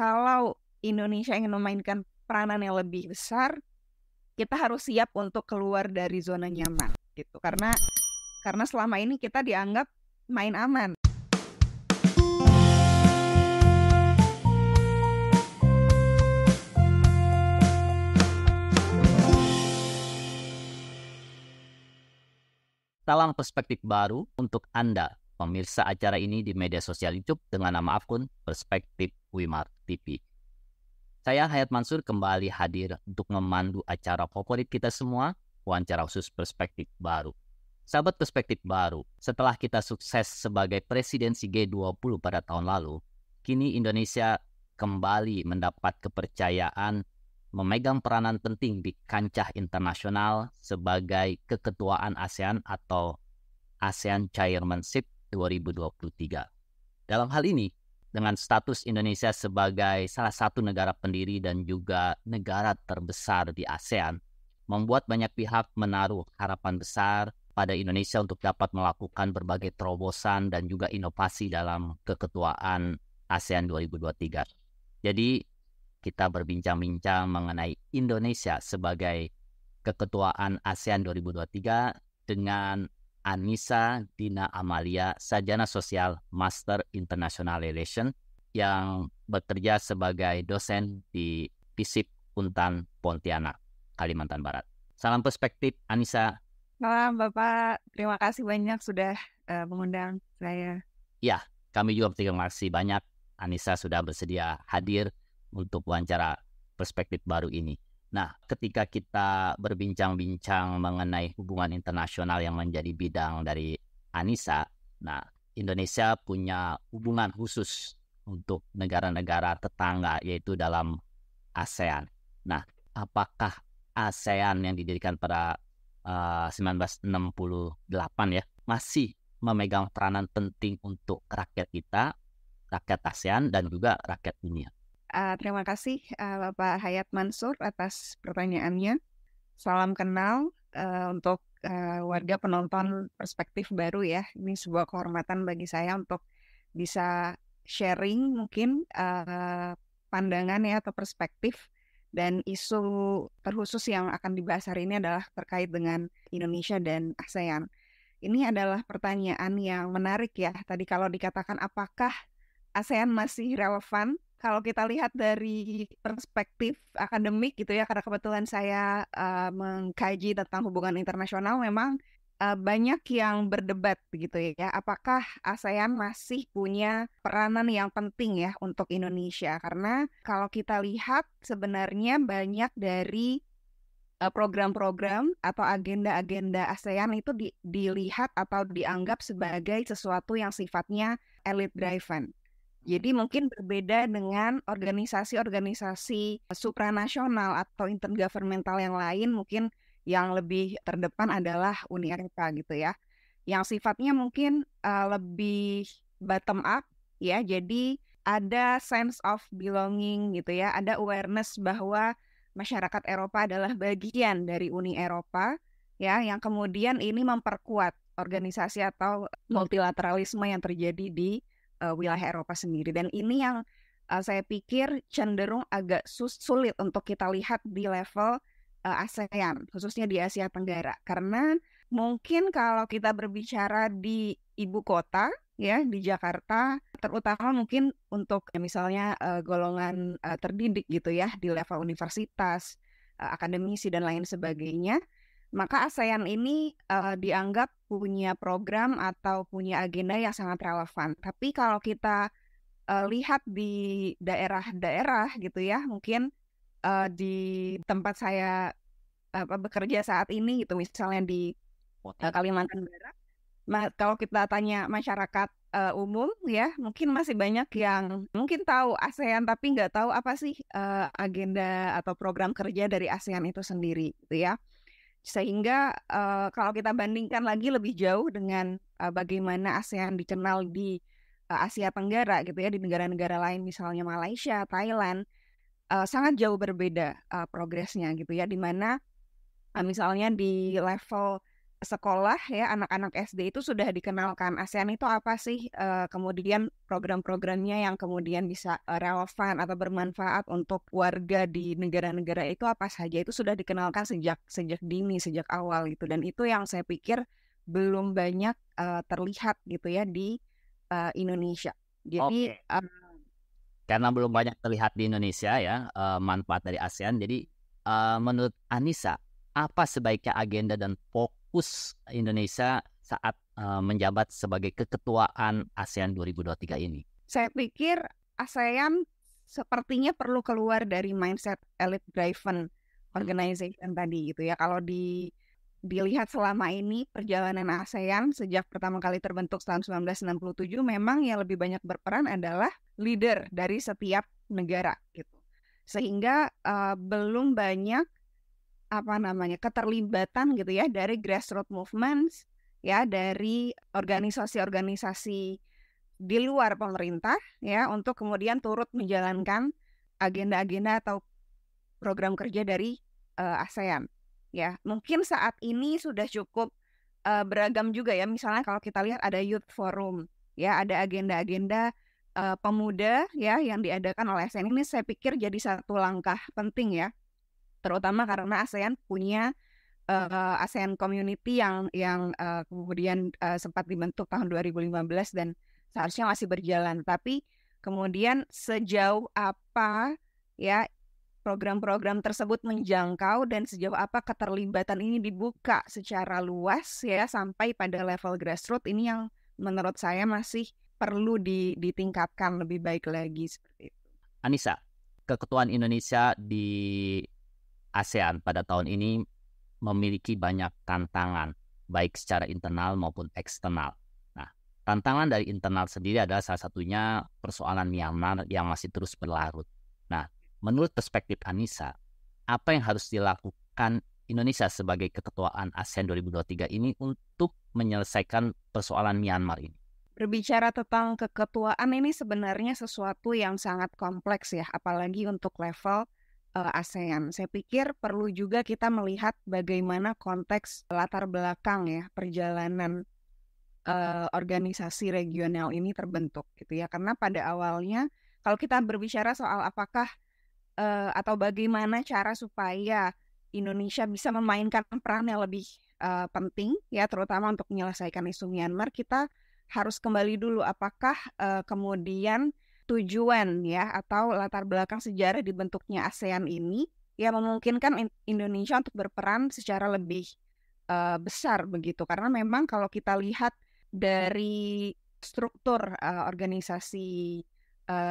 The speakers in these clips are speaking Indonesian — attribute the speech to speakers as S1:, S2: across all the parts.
S1: kalau Indonesia ingin memainkan peranan yang lebih besar, kita harus siap untuk keluar dari zona nyaman gitu. Karena selama ini kita dianggap main aman.
S2: Salam perspektif baru untuk Anda, pemirsa acara ini di media sosial YouTube dengan nama akun Perspektif Wimar TV. Saya Hayat Mansur kembali hadir untuk memandu acara favorit kita semua, wawancara khusus Perspektif Baru. Sahabat Perspektif Baru, setelah kita sukses sebagai presidensi G20 pada tahun lalu, kini Indonesia kembali mendapat kepercayaan memegang peranan penting di kancah internasional sebagai keketuaan ASEAN atau ASEAN Chairmanship 2023. Dalam hal ini, dengan status Indonesia sebagai salah satu negara pendiri dan juga negara terbesar di ASEAN, membuat banyak pihak menaruh harapan besar pada Indonesia untuk dapat melakukan berbagai terobosan dan juga inovasi dalam keketuaan ASEAN 2023. Jadi, kita berbincang-bincang mengenai Indonesia sebagai keketuaan ASEAN 2023 dengan Anissa Dina Amalia, Sarjana Sosial Master International Relation yang bekerja sebagai dosen di FISIP Untan Pontianak, Kalimantan Barat. Salam perspektif, Anissa.
S1: Salam Bapak, terima kasih banyak sudah mengundang saya.
S2: Ya, kami juga terima kasih banyak Anissa sudah bersedia hadir untuk wawancara perspektif baru ini. Nah, ketika kita berbincang-bincang mengenai hubungan internasional yang menjadi bidang dari Anissa, nah, Indonesia punya hubungan khusus untuk negara-negara tetangga, yaitu dalam ASEAN. Nah, apakah ASEAN yang didirikan pada 1968 ya, masih memegang peranan penting untuk rakyat kita, rakyat ASEAN, dan juga rakyat dunia?
S1: Terima kasih Bapak Hayat Mansur atas pertanyaannya. Salam kenal untuk warga penonton Perspektif Baru ya. Ini sebuah kehormatan bagi saya untuk bisa sharing mungkin pandangan ya atau perspektif, dan isu terkhusus yang akan dibahas hari ini adalah terkait dengan Indonesia dan ASEAN. Ini adalah pertanyaan yang menarik ya. Tadi kalau dikatakan apakah ASEAN masih relevan, kalau kita lihat dari perspektif akademik gitu ya, karena kebetulan saya mengkaji tentang hubungan internasional, memang banyak yang berdebat gitu ya, apakah ASEAN masih punya peranan yang penting ya untuk Indonesia. Karena kalau kita lihat sebenarnya banyak dari program-program atau agenda-agenda ASEAN itu dilihat atau dianggap sebagai sesuatu yang sifatnya elite driven. Jadi mungkin berbeda dengan organisasi-organisasi supranasional atau intergovernmental yang lain, mungkin yang lebih terdepan adalah Uni Eropa gitu ya, yang sifatnya mungkin lebih bottom up ya. Jadi ada sense of belonging gitu ya, ada awareness bahwa masyarakat Eropa adalah bagian dari Uni Eropa ya, yang kemudian ini memperkuat organisasi atau multilateralisme yang terjadi di wilayah Eropa sendiri. Dan ini yang saya pikir cenderung agak sulit untuk kita lihat di level ASEAN, khususnya di Asia Tenggara. Karena mungkin kalau kita berbicara di ibu kota, ya di Jakarta, terutama mungkin untuk misalnya golongan terdidik gitu ya, di level universitas, akademisi dan lain sebagainya, maka ASEAN ini dianggap punya program atau punya agenda yang sangat relevan. Tapi kalau kita lihat di daerah-daerah gitu ya, mungkin di tempat saya bekerja saat ini gitu, misalnya di Kalimantan Barat, kalau kita tanya masyarakat umum ya, mungkin masih banyak yang mungkin tahu ASEAN tapi nggak tahu apa sih agenda atau program kerja dari ASEAN itu sendiri gitu ya. Sehingga kalau kita bandingkan lagi lebih jauh dengan bagaimana ASEAN dikenal di Asia Tenggara gitu ya, di negara-negara lain misalnya Malaysia, Thailand, sangat jauh berbeda progresnya gitu ya, di mana misalnya di level sekolah ya, anak-anak SD itu sudah dikenalkan ASEAN itu apa sih, kemudian program-programnya yang kemudian bisa relevan atau bermanfaat untuk warga di negara-negara itu apa saja, itu sudah dikenalkan sejak sejak dini, sejak awal gitu. Dan itu yang saya pikir belum banyak terlihat gitu ya di Indonesia. Jadi
S2: Oke. Karena belum banyak terlihat di Indonesia ya manfaat dari ASEAN. Jadi menurut Anissa, apa sebaiknya agenda dan fokus Indonesia saat menjabat sebagai keketuaan ASEAN 2023 ini?
S1: saya pikir ASEAN sepertinya perlu keluar dari mindset elite driven organization tadi gitu ya. Kalau dilihat selama ini perjalanan ASEAN sejak pertama kali terbentuk tahun 1967, memang yang lebih banyak berperan adalah leader dari setiap negara gitu. Sehingga belum banyak keterlibatan gitu ya dari grassroots movements ya, dari organisasi-organisasi di luar pemerintah ya, untuk kemudian turut menjalankan agenda-agenda atau program kerja dari ASEAN. Ya, mungkin saat ini sudah cukup beragam juga ya. Misalnya kalau kita lihat ada Youth Forum, ya ada agenda-agenda pemuda ya yang diadakan oleh ASEAN. Ini saya pikir jadi satu langkah penting ya, terutama karena ASEAN punya ASEAN Community yang kemudian sempat dibentuk tahun 2015 dan seharusnya masih berjalan. Tapi kemudian sejauh apa ya program-program tersebut menjangkau dan sejauh apa keterlibatan ini dibuka secara luas ya sampai pada level grassroots, ini yang menurut saya masih perlu ditingkatkan lebih baik lagi seperti itu.
S2: Anissa, keketuaan Indonesia di ASEAN pada tahun ini memiliki banyak tantangan, baik secara internal maupun eksternal. Nah, tantangan dari internal sendiri adalah salah satunya persoalan Myanmar yang masih terus berlarut. Nah, menurut perspektif Anissa, apa yang harus dilakukan Indonesia sebagai keketuaan ASEAN 2023 ini untuk menyelesaikan persoalan Myanmar ini?
S1: Berbicara tentang keketuaan ini sebenarnya sesuatu yang sangat kompleks ya, apalagi untuk level ASEAN. Saya pikir perlu juga kita melihat bagaimana konteks latar belakang ya perjalanan organisasi regional ini terbentuk gitu ya. Karena pada awalnya kalau kita berbicara soal apakah atau bagaimana cara supaya Indonesia bisa memainkan peran yang lebih penting ya, terutama untuk menyelesaikan isu Myanmar, kita harus kembali dulu apakah kemudian tujuan ya atau latar belakang sejarah dibentuknya ASEAN ini ya memungkinkan Indonesia untuk berperan secara lebih besar begitu. Karena memang kalau kita lihat dari struktur organisasi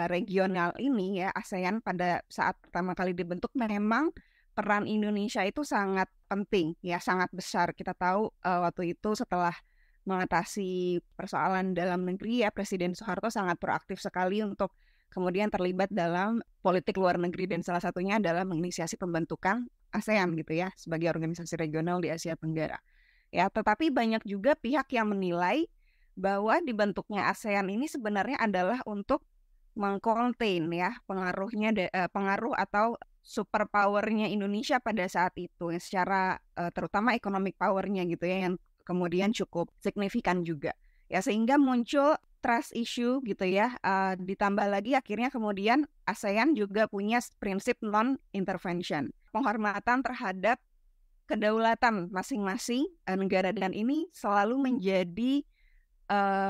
S1: regional ini ya, ASEAN pada saat pertama kali dibentuk memang peran Indonesia itu sangat penting ya, sangat besar. Kita tahu waktu itu setelah mengatasi persoalan dalam negeri ya, Presiden Soeharto sangat proaktif sekali untuk kemudian terlibat dalam politik luar negeri, dan salah satunya adalah menginisiasi pembentukan ASEAN gitu ya sebagai organisasi regional di Asia Tenggara. Ya, tetapi banyak juga pihak yang menilai bahwa dibentuknya ASEAN ini sebenarnya adalah untuk mengkontain ya pengaruh atau superpowernya Indonesia pada saat itu ya, secara terutama economic powernya gitu ya, yang kemudian cukup signifikan juga ya, sehingga muncul trust issue gitu ya, ditambah lagi akhirnya kemudian ASEAN juga punya prinsip non-intervention, penghormatan terhadap kedaulatan masing-masing negara, dan ini selalu menjadi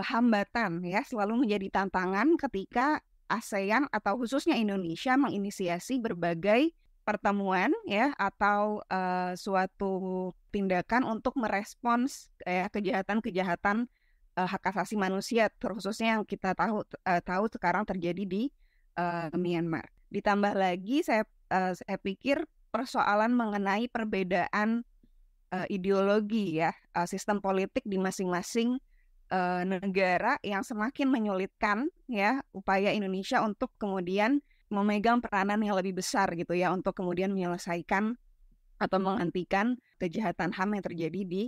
S1: hambatan ya, selalu menjadi tantangan ketika ASEAN atau khususnya Indonesia menginisiasi berbagai pertemuan ya atau suatu tindakan untuk merespons kejahatan-kejahatan hak asasi manusia, khususnya yang kita tahu sekarang terjadi di Myanmar. Ditambah lagi saya pikir persoalan mengenai perbedaan ideologi ya, sistem politik di masing-masing negara yang semakin menyulitkan ya upaya Indonesia untuk kemudian memegang peranan yang lebih besar gitu ya, untuk kemudian menyelesaikan atau menghentikan kejahatan HAM yang terjadi di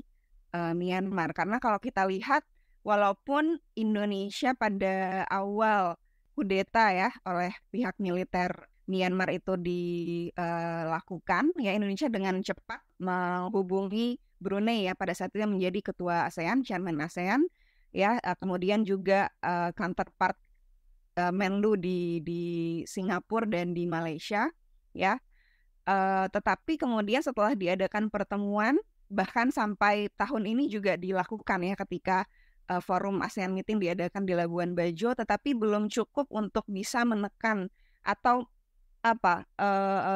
S1: Myanmar. Karena kalau kita lihat, walaupun Indonesia pada awal kudeta ya oleh pihak militer Myanmar itu dilakukan ya, Indonesia dengan cepat menghubungi Brunei ya pada saat itu yang menjadi ketua ASEAN, chairman ASEAN ya, kemudian juga counterpart Menlu di Singapura dan di Malaysia ya. Tetapi kemudian setelah diadakan pertemuan, bahkan sampai tahun ini juga dilakukan ya ketika forum ASEAN Meeting diadakan di Labuan Bajo, tetapi belum cukup untuk bisa menekan atau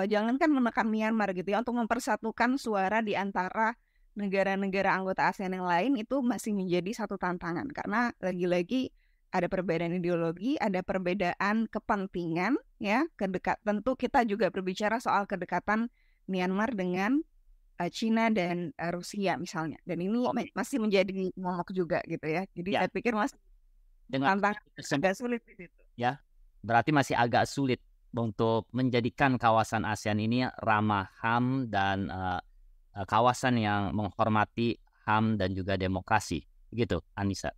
S1: jangankan menekan Myanmar gitu ya, untuk mempersatukan suara di antara negara-negara anggota ASEAN yang lain itu masih menjadi satu tantangan karena lagi-lagi ada perbedaan ideologi, ada perbedaan kepentingan, ya, tentu kita juga berbicara soal kedekatan Myanmar dengan Cina dan Rusia misalnya, dan ini masih menjadi momok juga gitu ya. Jadi saya pikir masih tantangan agak sulit di situ.
S2: Ya, berarti masih agak sulit untuk menjadikan kawasan ASEAN ini ramah HAM dan kawasan yang menghormati HAM dan juga demokrasi, gitu, Anissa.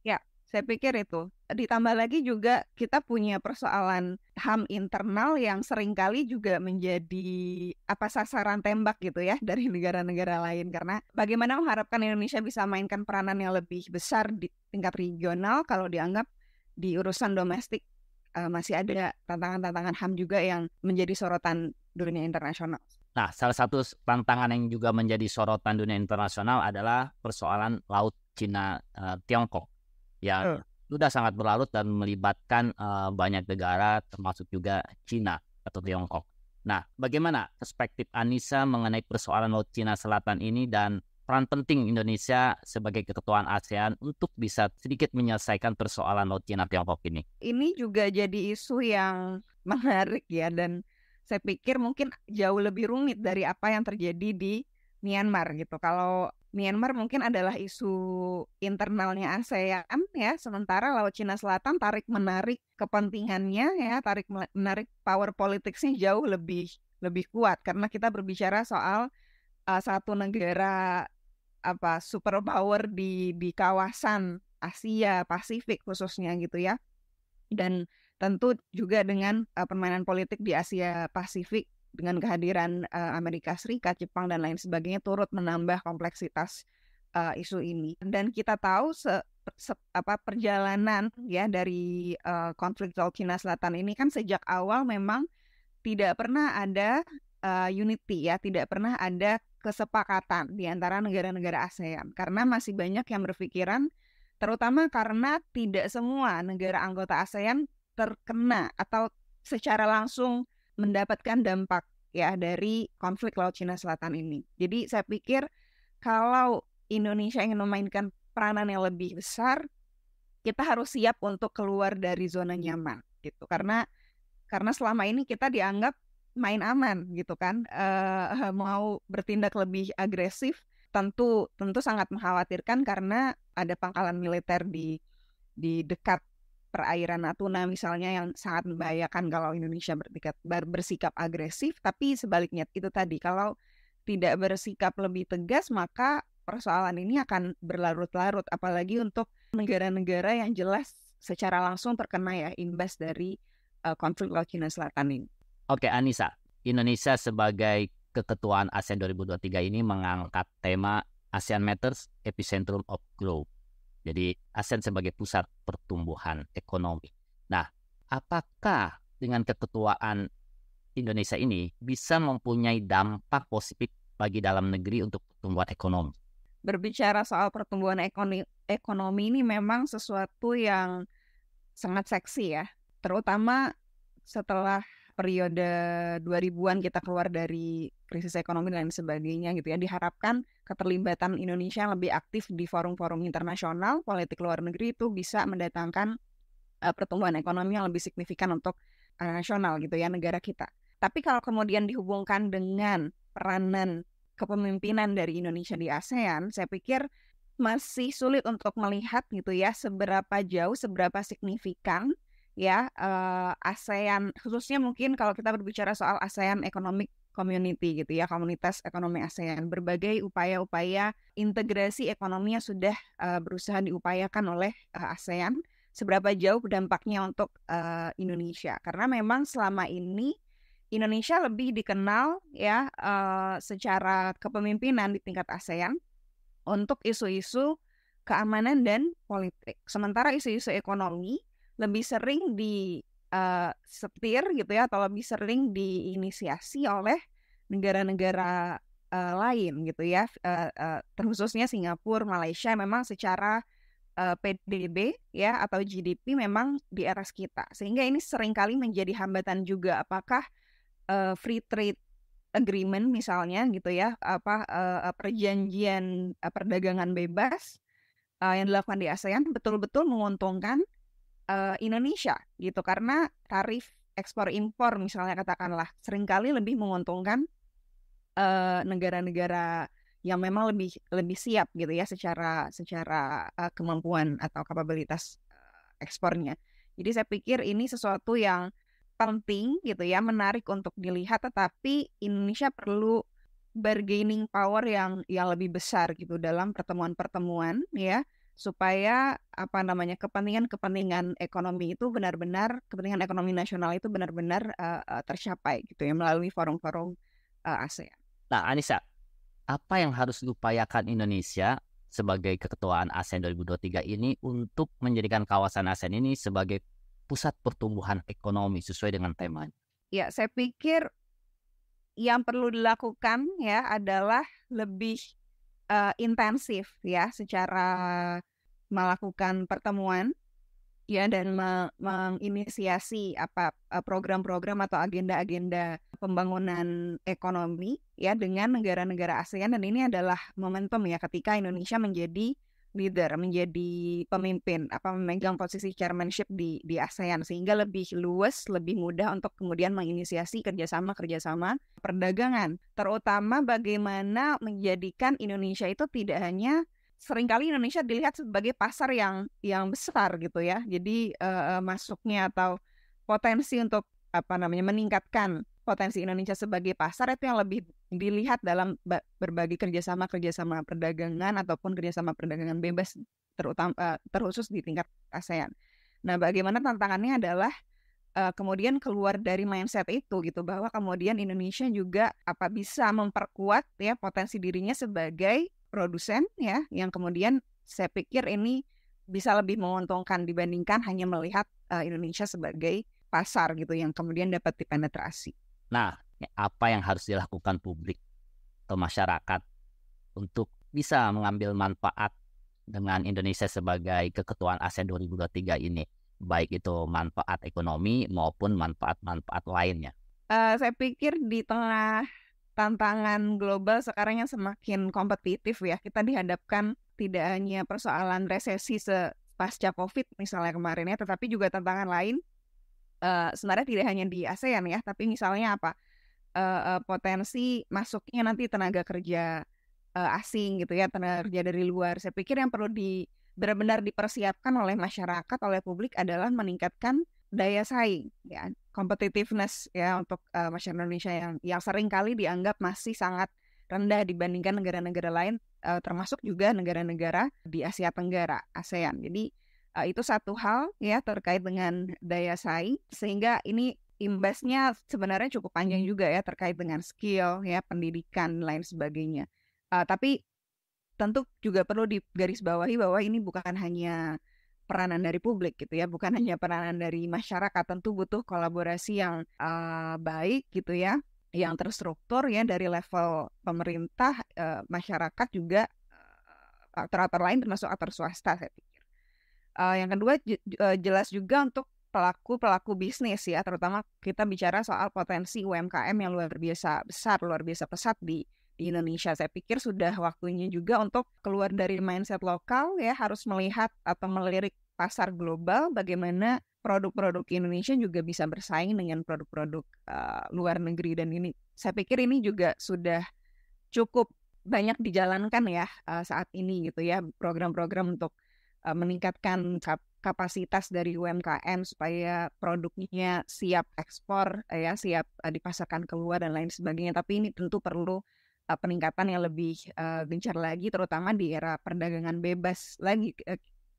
S1: Ya, saya pikir itu. Ditambah lagi juga kita punya persoalan HAM internal yang seringkali juga menjadi sasaran tembak gitu ya dari negara-negara lain. Karena bagaimana mengharapkan Indonesia bisa mainkan peranan yang lebih besar di tingkat regional kalau dianggap di urusan domestik masih ada tantangan-tantangan HAM juga yang menjadi sorotan dunia internasional.
S2: Nah, salah satu tantangan yang juga menjadi sorotan dunia internasional adalah persoalan Laut Cina Tiongkok yang sudah sangat berlarut dan melibatkan banyak negara termasuk juga Cina atau Tiongkok. Nah, bagaimana perspektif Anissa mengenai persoalan Laut Cina Selatan ini dan peran penting Indonesia sebagai keketuaan ASEAN untuk bisa sedikit menyelesaikan persoalan Laut Cina Tiongkok ini?
S1: Ini juga jadi isu yang menarik ya, dan saya pikir mungkin jauh lebih rumit dari apa yang terjadi di Myanmar gitu. Kalau Myanmar mungkin adalah isu internalnya ASEAN ya, sementara Laut Cina Selatan tarik-menarik kepentingannya ya, tarik-menarik power politiknya jauh lebih kuat karena kita berbicara soal satu negara superpower di kawasan Asia Pasifik khususnya gitu ya. Dan tentu juga dengan permainan politik di Asia Pasifik dengan kehadiran Amerika Serikat, Jepang dan lain sebagainya turut menambah kompleksitas isu ini. Dan kita tahu perjalanan ya dari konflik Laut Cina Selatan ini kan sejak awal memang tidak pernah ada unity ya, tidak pernah ada kesepakatan di antara negara-negara ASEAN karena masih banyak yang berpikiran, terutama karena tidak semua negara anggota ASEAN terkena atau secara langsung mendapatkan dampak ya dari konflik Laut Cina Selatan ini. Jadi saya pikir kalau Indonesia ingin memainkan peranan yang lebih besar, kita harus siap untuk keluar dari zona nyaman gitu. Karena selama ini kita dianggap main aman gitu kan, mau bertindak lebih agresif tentu sangat mengkhawatirkan karena ada pangkalan militer di dekat perairan Natuna misalnya yang sangat membahayakan kalau Indonesia bersikap agresif. Tapi sebaliknya itu tadi, kalau tidak bersikap lebih tegas maka persoalan ini akan berlarut-larut, apalagi untuk negara-negara yang jelas secara langsung terkena ya imbas dari konflik Laut Cina Selatan ini.
S2: Oke, Anissa, Indonesia sebagai keketuaan ASEAN 2023 ini mengangkat tema ASEAN Matters, Epicentrum of Growth. Jadi ASEAN sebagai pusat pertumbuhan ekonomi. Nah, apakah dengan keketuaan Indonesia ini bisa mempunyai dampak positif bagi dalam negeri untuk pertumbuhan ekonomi?
S1: Berbicara soal pertumbuhan ekonomi ini memang sesuatu yang sangat seksi ya, terutama setelah periode 2000-an kita keluar dari krisis ekonomi dan lain sebagainya gitu ya. Diharapkan keterlibatan Indonesia yang lebih aktif di forum-forum internasional, politik luar negeri itu bisa mendatangkan pertumbuhan ekonomi yang lebih signifikan untuk nasional gitu ya, negara kita. Tapi kalau kemudian dihubungkan dengan peranan kepemimpinan dari Indonesia di ASEAN, saya pikir masih sulit untuk melihat gitu ya seberapa jauh, seberapa signifikan ya ASEAN, khususnya mungkin kalau kita berbicara soal ASEAN Economic Community gitu ya, komunitas ekonomi ASEAN, berbagai upaya-upaya integrasi ekonomi yang sudah berusaha diupayakan oleh ASEAN, seberapa jauh dampaknya untuk Indonesia. Karena memang selama ini Indonesia lebih dikenal ya secara kepemimpinan di tingkat ASEAN untuk isu-isu keamanan dan politik. Sementara isu-isu ekonomi lebih sering setir gitu ya, atau lebih sering diinisiasi oleh negara-negara lain gitu ya, terkhususnya Singapura, Malaysia memang secara PDB ya atau GDP memang di atas kita, sehingga ini seringkali menjadi hambatan juga. Apakah free trade agreement misalnya gitu ya, perjanjian perdagangan bebas yang dilakukan di ASEAN betul-betul menguntungkan Indonesia gitu, karena tarif ekspor impor misalnya katakanlah seringkali lebih menguntungkan negara-negara yang memang lebih siap gitu ya secara kemampuan atau kapabilitas ekspornya. Jadi saya pikir ini sesuatu yang penting gitu ya, menarik untuk dilihat, tetapi Indonesia perlu bargaining power yang lebih besar gitu dalam pertemuan-pertemuan ya, supaya kepentingan ekonomi itu benar-benar, kepentingan ekonomi nasional itu benar-benar tercapai gitu ya melalui forum-forum ASEAN.
S2: Nah, Anissa, apa yang harus diupayakan Indonesia sebagai keketuaan ASEAN 2023 ini untuk menjadikan kawasan ASEAN ini sebagai pusat pertumbuhan ekonomi sesuai dengan temanya?
S1: Ya, saya pikir yang perlu dilakukan ya adalah lebih intensif ya secara melakukan pertemuan ya, dan menginisiasi program-program atau agenda-agenda pembangunan ekonomi ya dengan negara-negara ASEAN. Dan ini adalah momentum ya ketika Indonesia menjadi leader, menjadi pemimpin, memegang posisi chairmanship di ASEAN, sehingga lebih luas, lebih mudah untuk kemudian menginisiasi kerjasama perdagangan, terutama bagaimana menjadikan Indonesia itu tidak hanya, seringkali Indonesia dilihat sebagai pasar yang besar gitu ya. Jadi masuknya atau potensi untuk meningkatkan potensi Indonesia sebagai pasar itu yang lebih dilihat dalam berbagai kerjasama perdagangan ataupun kerjasama perdagangan bebas, terkhusus di tingkat ASEAN. Nah, bagaimana tantangannya adalah kemudian keluar dari mindset itu gitu, bahwa kemudian Indonesia juga bisa memperkuat ya potensi dirinya sebagai produsen ya, yang kemudian saya pikir ini bisa lebih menguntungkan dibandingkan hanya melihat Indonesia sebagai pasar gitu yang kemudian dapat dipenetrasi.
S2: Nah, apa yang harus dilakukan publik atau masyarakat untuk bisa mengambil manfaat dengan Indonesia sebagai keketuaan ASEAN 2023 ini, baik itu manfaat ekonomi maupun manfaat-manfaat lainnya?
S1: Saya pikir di tengah tantangan global sekarang yang semakin kompetitif ya, kita dihadapkan tidak hanya persoalan resesi pasca COVID misalnya kemarin ya, tetapi juga tantangan lain sebenarnya tidak hanya di ASEAN ya, tapi misalnya potensi masuknya nanti tenaga kerja asing gitu ya, tenaga kerja dari luar. Saya pikir yang perlu benar-benar dipersiapkan oleh masyarakat, oleh publik adalah meningkatkan daya saing ya, competitiveness ya untuk masyarakat Indonesia yang sering kali dianggap masih sangat rendah dibandingkan negara-negara lain, termasuk juga negara-negara di Asia Tenggara, ASEAN. Jadi itu satu hal ya terkait dengan daya saing, sehingga ini imbasnya sebenarnya cukup panjang juga ya terkait dengan skill ya, pendidikan lain sebagainya. Tapi tentu juga perlu digarisbawahi bahwa ini bukan hanya peranan dari publik gitu ya, bukan hanya peranan dari masyarakat. Tentu butuh kolaborasi yang baik gitu ya, yang terstruktur ya dari level pemerintah, masyarakat juga, aktor-aktor lain termasuk aktor swasta saya pikir. Yang kedua jelas juga untuk pelaku bisnis ya, terutama kita bicara soal potensi UMKM yang luar biasa besar, luar biasa pesat di Indonesia. Saya pikir sudah waktunya juga untuk keluar dari mindset lokal ya, harus melihat atau melirik pasar global, bagaimana produk-produk Indonesia juga bisa bersaing dengan produk-produk luar negeri. Dan ini saya pikir ini juga sudah cukup banyak dijalankan ya saat ini gitu ya, program-program untuk meningkatkan kapasitas dari UMKM supaya produknya siap ekspor ya, siap dipasarkan keluar dan lain sebagainya. Tapi ini tentu perlu peningkatan yang lebih gencar lagi, terutama di era perdagangan bebas lagi.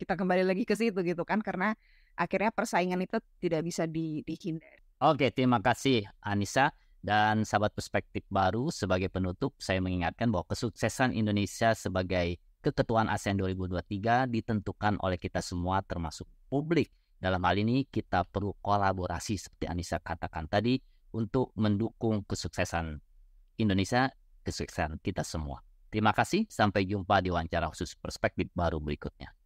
S1: Kita kembali lagi ke situ gitu kan, karena akhirnya persaingan itu tidak bisa dihindari.
S2: Oke, terima kasih Anissa. Dan sahabat perspektif baru, sebagai penutup, saya mengingatkan bahwa kesuksesan Indonesia sebagai keketuaan ASEAN 2023 ditentukan oleh kita semua termasuk publik. Dalam hal ini kita perlu kolaborasi seperti Anissa katakan tadi untuk mendukung kesuksesan Indonesia, kesuksesan kita semua. Terima kasih, sampai jumpa di wawancara khusus perspektif baru berikutnya.